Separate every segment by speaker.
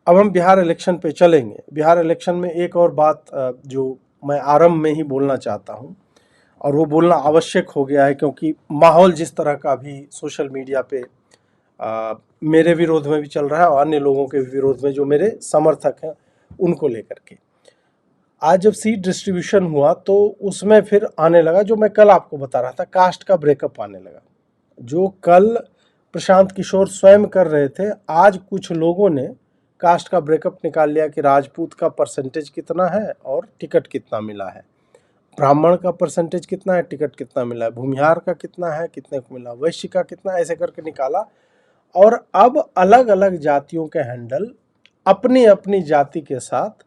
Speaker 1: अब हम बिहार इलेक्शन पे चलेंगे। बिहार इलेक्शन में एक और बात जो मैं आरंभ में ही बोलना चाहता हूँ, और वो बोलना आवश्यक हो गया है क्योंकि माहौल जिस तरह का भी सोशल मीडिया पे मेरे विरोध में भी चल रहा है और अन्य लोगों के विरोध में जो मेरे समर्थक हैं उनको लेकर के। आज जब सीट डिस्ट्रीब्यूशन हुआ तो उसमें फिर आने लगा, जो मैं कल आपको बता रहा था, कास्ट का ब्रेकअप आने लगा। जो कल प्रशांत किशोर स्वयं कर रहे थे, आज कुछ लोगों ने कास्ट का ब्रेकअप निकाल लिया कि राजपूत का परसेंटेज कितना है और टिकट कितना मिला है, ब्राह्मण का परसेंटेज कितना है, टिकट कितना मिला है, भूमिहार का कितना है, कितने को मिला, वैश्य का कितना, ऐसे करके निकाला। और अब अलग अलग जातियों के हैंडल अपनी अपनी जाति के साथ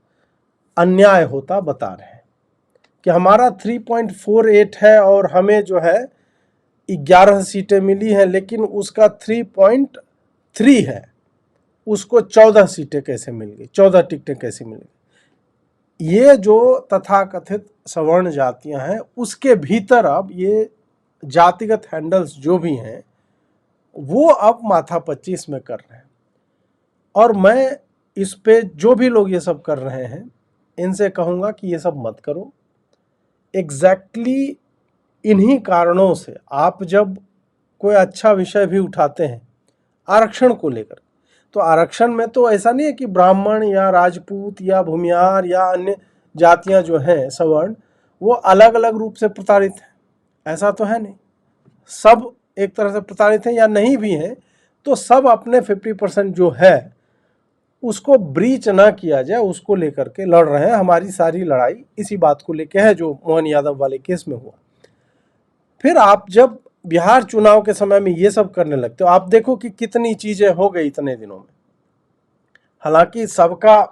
Speaker 1: अन्याय होता बता रहे हैं कि हमारा 3.48 है और हमें जो है 11 सीटें मिली हैं, लेकिन उसका 3.3 है, उसको 14 सीटें कैसे मिल गई, 14 टिकटें कैसे मिल गई। ये जो तथाकथित सवर्ण जातियां हैं उसके भीतर अब ये जातिगत हैंडल्स जो भी हैं वो अब माथापच्ची इसमें कर रहे हैं। और मैं इस पे जो भी लोग ये सब कर रहे हैं इनसे कहूँगा कि ये सब मत करो। एग्जैक्टली इन्हीं कारणों से आप जब कोई अच्छा विषय भी उठाते हैं आरक्षण को लेकर, तो आरक्षण में तो ऐसा नहीं है कि ब्राह्मण या राजपूत या भूमिहार या अन्य जातियां जो हैं सवर्ण वो अलग अलग रूप से प्रताड़ित हैं, ऐसा तो है नहीं। सब एक तरह से प्रताड़ित हैं, या नहीं भी हैं तो सब अपने 50% जो है उसको ब्रीच ना किया जाए उसको लेकर के लड़ रहे हैं। हमारी सारी लड़ाई इसी बात को लेकर है जो मोहन यादव वाले केस में हुआ। फिर आप जब बिहार चुनाव के समय में ये सब करने लगते हो, आप देखो कि कितनी चीजें हो गई इतने दिनों में। हालांकि सबका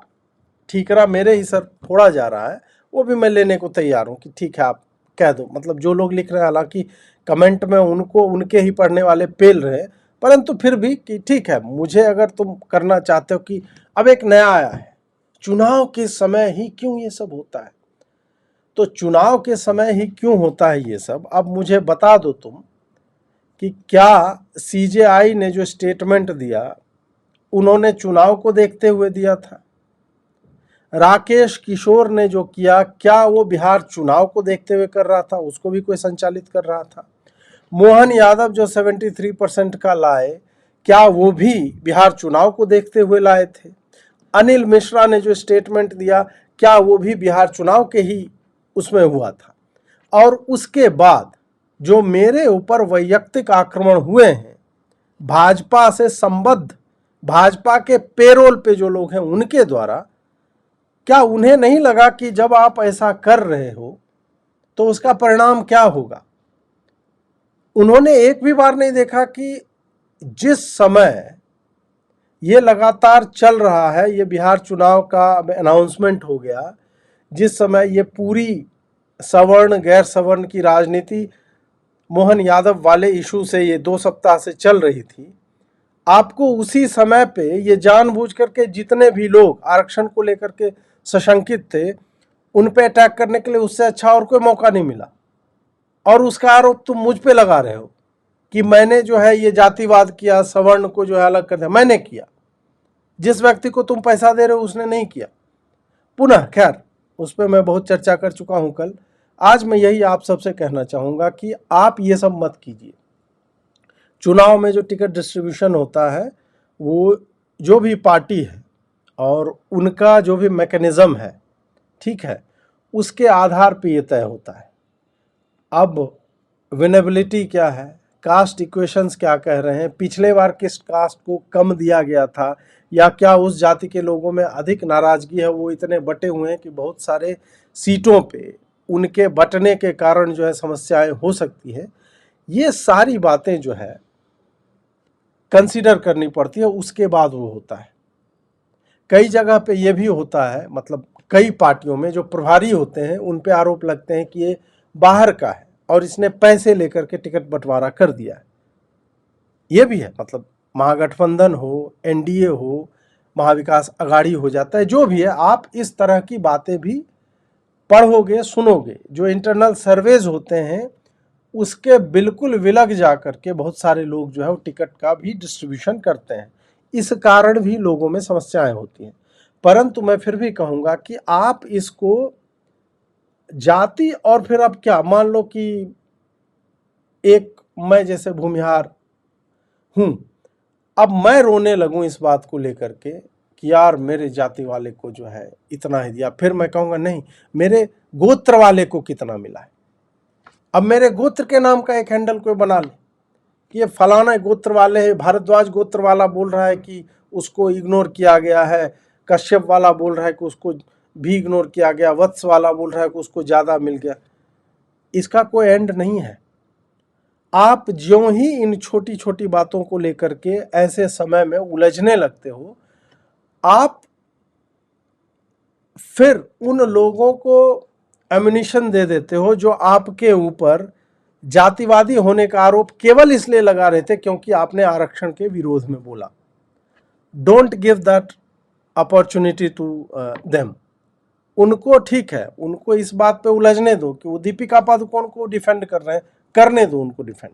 Speaker 1: ठीकरा मेरे ही सर फोड़ा जा रहा है, वो भी मैं लेने को तैयार हूँ कि ठीक है आप कह दो, मतलब जो लोग लिख रहे हैं, हालांकि कमेंट में उनको उनके ही पढ़ने वाले पेल रहे हैं, परंतु फिर भी कि ठीक है, मुझे अगर तुम करना चाहते हो कि अब एक नया आया है, चुनाव के समय ही क्यों ये सब होता है, तो चुनाव के समय ही क्यों होता है ये सब, अब मुझे बता दो तुम कि क्या सीजेआई ने जो स्टेटमेंट दिया उन्होंने चुनाव को देखते हुए दिया था? राकेश किशोर ने जो किया क्या वो बिहार चुनाव को देखते हुए कर रहा था? उसको भी कोई संचालित कर रहा था? मोहन यादव जो 73% का लाए, क्या वो भी बिहार चुनाव को देखते हुए लाए थे? अनिल मिश्रा ने जो स्टेटमेंट दिया क्या वो भी बिहार चुनाव के ही उसमें हुआ था? और उसके बाद जो मेरे ऊपर वैयक्तिक आक्रमण हुए हैं भाजपा से संबद्ध, भाजपा के पेरोल पे जो लोग हैं उनके द्वारा, क्या उन्हें नहीं लगा कि जब आप ऐसा कर रहे हो तो उसका परिणाम क्या होगा? उन्होंने एक भी बार नहीं देखा कि जिस समय ये लगातार चल रहा है, ये बिहार चुनाव का अनाउंसमेंट हो गया, जिस समय ये पूरी सवर्ण गैर सवर्ण की राजनीति मोहन यादव वाले इशू से ये 2 सप्ताह से चल रही थी, आपको उसी समय पे ये जानबूझ करके जितने भी लोग आरक्षण को लेकर के सशंकित थे उन पे अटैक करने के लिए उससे अच्छा और कोई मौका नहीं मिला। और उसका आरोप तुम मुझ पे लगा रहे हो कि मैंने जो है ये जातिवाद किया, सवर्ण को जो है अलग कर दिया। मैंने किया, जिस व्यक्ति को तुम पैसा दे रहे हो उसने नहीं किया। पुनः खैर उस पर मैं बहुत चर्चा कर चुका हूं कल। आज मैं यही आप सबसे कहना चाहूंगा कि आप ये सब मत कीजिए। चुनाव में जो टिकट डिस्ट्रीब्यूशन होता है वो जो भी पार्टी है और उनका जो भी मैकेनिज्म है, ठीक है, उसके आधार पे ये तय होता है। अब विनेबिलिटी क्या है, कास्ट इक्वेशंस क्या कह रहे हैं, पिछले बार किस कास्ट को कम दिया गया था, या क्या उस जाति के लोगों में अधिक नाराजगी है, वो इतने बटे हुए हैं कि बहुत सारे सीटों पे उनके बटने के कारण जो है समस्याएं हो सकती है। ये सारी बातें जो है कंसीडर करनी पड़ती है, उसके बाद वो होता है। कई जगह पे ये भी होता है, मतलब कई पार्टियों में जो प्रभारी होते हैं उन पे आरोप लगते हैं कि ये बाहर का है और इसने पैसे लेकर के टिकट बंटवारा कर दिया है। ये भी है, मतलब महागठबंधन हो, एनडीए हो, महाविकास अघाड़ी हो जाता है, जो भी है, आप इस तरह की बातें भी पढ़ोगे, सुनोगे। जो इंटरनल सर्वेज होते हैं उसके बिल्कुल विलग जा करके बहुत सारे लोग जो है वो टिकट का भी डिस्ट्रीब्यूशन करते हैं। इस कारण भी लोगों में समस्याएं होती हैं। परंतु मैं फिर भी कहूँगा कि आप इसको जाति और फिर अब क्या मान लो कि एक मैं जैसे भूमिहार हूँ, अब मैं रोने लगूं इस बात को लेकर के कि यार मेरे जाति वाले को जो है इतना ही दिया, फिर मैं कहूँगा नहीं मेरे गोत्र वाले को कितना मिला है। अब मेरे गोत्र के नाम का एक हैंडल कोई बना ले कि ये फलाना गोत्र वाले है, भारद्वाज गोत्र वाला बोल रहा है कि उसको इग्नोर किया गया है, कश्यप वाला बोल रहा है कि उसको भी इग्नोर किया गया, वत्स वाला बोल रहा है कि उसको ज़्यादा मिल गया। इसका कोई एंड नहीं है। आप ज्यों ही इन छोटी छोटी बातों को लेकर के ऐसे समय में उलझने लगते हो, आप फिर उन लोगों को एम्युनिशन दे देते हो जो आपके ऊपर जातिवादी होने का आरोप केवल इसलिए लगा रहे थे क्योंकि आपने आरक्षण के विरोध में बोला। Don't give that opportunity to them. उनको ठीक है, उनको इस बात पे उलझने दो कि वो दीपिका पादुकोण को डिफेंड कर रहे हैं, करने दो उनको डिफेंड।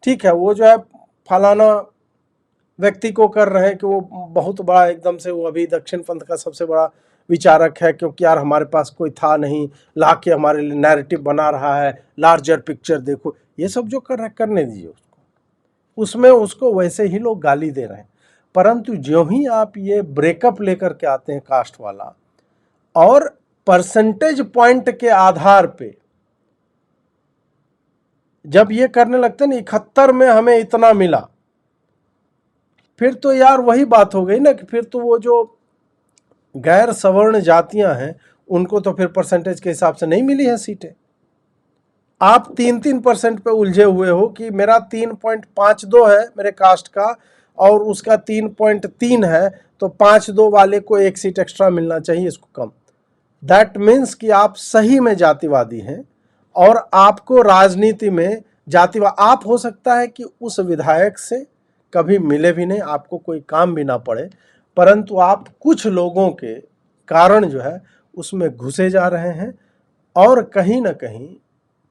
Speaker 1: ठीक है, वो जो है फलाना व्यक्ति को कर रहे हैं कि वो बहुत बड़ा एकदम से वो अभी दक्षिण पंथ का सबसे बड़ा विचारक है क्योंकि यार हमारे पास कोई था नहीं, ला के हमारे लिए नैरेटिव बना रहा है, लार्जर पिक्चर देखो, ये सब जो कर रहा है करने दीजिए उसको। उसमें उसको वैसे ही लोग गाली दे रहे हैं। परंतु जो ही आप ये ब्रेकअप लेकर के आते हैं कास्ट वाला और परसेंटेज पॉइंट के आधार पे जब ये करने लगते हैं ना 71 में हमें इतना मिला, फिर तो यार वही बात हो गई ना कि फिर तो वो जो गैर सवर्ण जातियां हैं उनको तो फिर परसेंटेज के हिसाब से नहीं मिली है सीटें। आप 3-3% पे उलझे हुए हो कि मेरा 3.52 है मेरे कास्ट का और उसका 3.3 है, तो 5-2 वाले को एक सीट एक्स्ट्रा मिलना चाहिए, इसको कम। दैट मीन्स कि आप सही में जातिवादी हैं और आपको राजनीति में जातिवाद, आप हो सकता है कि उस विधायक से कभी मिले भी नहीं, आपको कोई काम भी ना पड़े, परंतु आप कुछ लोगों के कारण जो है उसमें घुसे जा रहे हैं और कहीं ना कहीं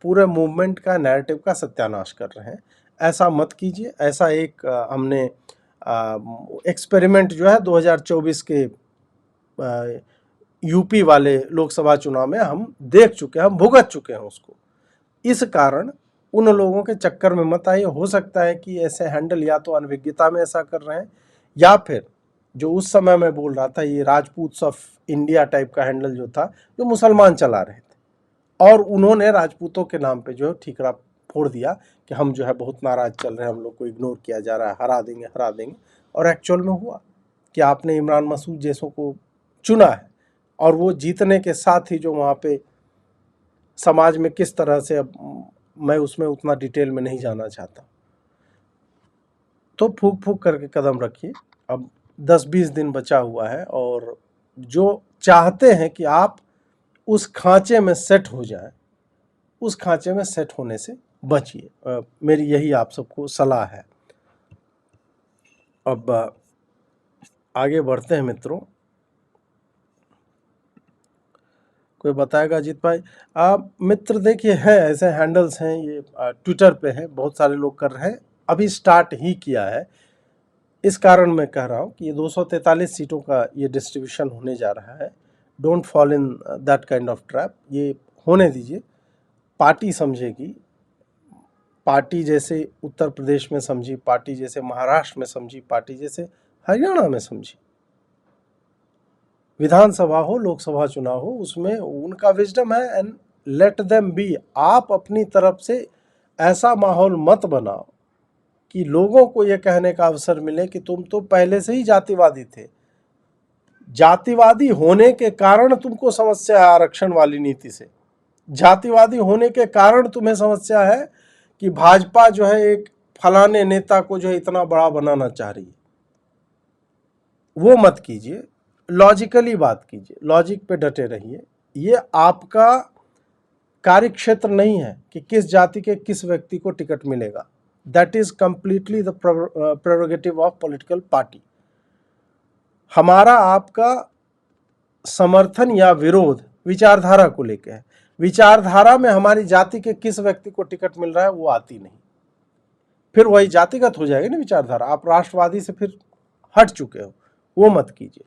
Speaker 1: पूरे मूवमेंट का नैरेटिव का सत्यानाश कर रहे हैं। ऐसा मत कीजिए। ऐसा एक हमने एक्सपेरिमेंट जो है 2024 के यूपी वाले लोकसभा चुनाव में हम देख चुके हैं, हम भुगत चुके हैं उसको। इस कारण उन लोगों के चक्कर में मत आइए। हो सकता है कि ऐसे हैंडल या तो अनभिज्ञता में ऐसा कर रहे हैं या फिर जो उस समय मैं बोल रहा था ये राजपूत ऑफ इंडिया टाइप का हैंडल जो था, जो मुसलमान चला रहे थे और उन्होंने राजपूतों के नाम पे जो है ठीकरा फोड़ दिया कि हम जो है बहुत नाराज चल रहे हैं, हम लोग को इग्नोर किया जा रहा है, हरा देंगे हरा देंगे। और एक्चुअल में हुआ कि आपने इमरान मसूद जैसों को चुना है और वो जीतने के साथ ही जो वहाँ पे समाज में किस तरह से, अब मैं उसमें उतना डिटेल में नहीं जाना चाहता, तो फूक फूक करके कदम रखिए। अब 10-20 दिन बचा हुआ है और जो चाहते हैं कि आप उस खांचे में सेट हो जाए, उस खांचे में सेट होने से बचिए। मेरी यही आप सबको सलाह है। अब आगे बढ़ते हैं मित्रों। कोई बताएगा अजीत भाई? मित्र देखिए है ऐसे हैंडल्स हैं, ये ट्विटर पे हैं, बहुत सारे लोग कर रहे हैं, अभी स्टार्ट ही किया है। इस कारण मैं कह रहा हूँ कि ये 243 सीटों का ये डिस्ट्रीब्यूशन होने जा रहा है। Don't fall in that kind of trap, ये होने दीजिए। पार्टी समझेगी, पार्टी जैसे उत्तर प्रदेश में समझी, पार्टी जैसे महाराष्ट्र में समझी, पार्टी जैसे हरियाणा में समझी। विधानसभा हो, लोकसभा चुनाव हो, उसमें उनका विजडम है एंड लेट देम बी। आप अपनी तरफ से ऐसा माहौल मत बनाओ कि लोगों को यह कहने का अवसर मिले कि तुम तो पहले से ही जातिवादी थे। जातिवादी होने के कारण तुमको समस्या है आरक्षण वाली नीति से। जातिवादी होने के कारण तुम्हें समस्या है कि भाजपा जो है एक फलाने नेता को जो है इतना बड़ा बनाना चाह रही है। वो मत कीजिए, लॉजिकली बात कीजिए, लॉजिक पे डटे रहिए। ये आपका कार्यक्षेत्र नहीं है कि किस जाति के किस व्यक्ति को टिकट मिलेगा। That is completely the prerogative of political party. हमारा आपका समर्थन या विरोध विचारधारा को लेकर है। विचारधारा में हमारी जाति के किस व्यक्ति को टिकट मिल रहा है वो आती नहीं, फिर वही जातिगत हो जाएगी ना विचारधारा। आप राष्ट्रवादी से फिर हट चुके हो, वो मत कीजिए।